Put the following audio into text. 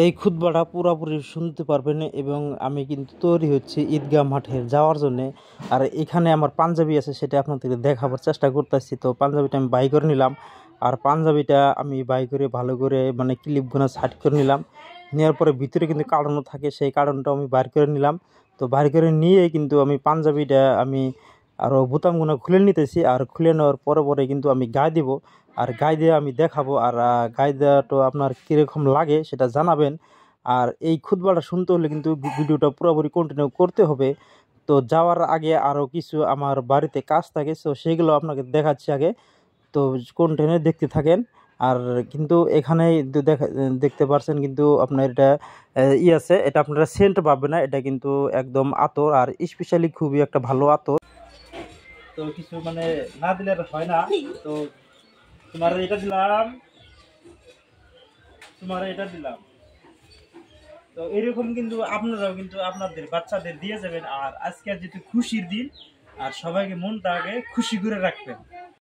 এই খুতবাটা পুরোপুরি শুনতে পারবেন এবং আমি কিন্তু তৈরি হচ্ছি ঈদগাহ মাঠে যাওয়ার জন্য। আর এখানে আমার পাঞ্জাবি আছে, সেটা আপনাদেরকে দেখাবার চেষ্টা করতেছি। তো পাঞ্জাবিটা আমি বাই করে নিলাম, আর পাঞ্জাবিটা আমি বাই করে ভালো করে মানে ক্লিপগুলো সাইড করে নিলাম। নেওয়ার পরে ভিতরে কিন্তু কারণও থাকে, সেই কারণটাও আমি বাইর করে নিলাম। তো বাইর করে নিয়ে কিন্তু আমি পাঞ্জাবিটা আমি আরও বোতামগুলো খুলে নিতেছি, আর খুলে নেওয়ার পরে পরে কিন্তু আমি গায়ে দিব। আর গায়ে দিয়ে আমি দেখাবো, আর গায়ে দেওয়াটা আপনার কীরকম লাগে সেটা জানাবেন। আর এই খুতবাটা শুনতে হলে কিন্তু ভিডিওটা পুরোপুরি কন্টিনিউ করতে হবে। তো যাওয়ার আগে আরও কিছু আমার বাড়িতে কাজ থাকে, তো সেইগুলো আপনাকে দেখাচ্ছি আগে। তো কন্টিনিউ দেখতে থাকেন। আর কিন্তু এখানে দেখতে পারছেন কিন্তু আপনার এটা আছে, এটা আপনারা সেন্ট পাবেন না, এটা কিন্তু একদম আতর, আর স্পেশালি খুবই একটা ভালো আতর। তো কিছু মানে না দিলে হয় না। তো তোমার এটা দিলাম, তোমার এটা দিলাম। তো এরকম কিন্তু আপনারাও কিন্তু আপনাদের বাচ্চাদের দিয়ে যাবেন। আর আজকে যেহেতু খুশির দিন, আর সবাইকে মনটাকে খুশি করে রাখবেন।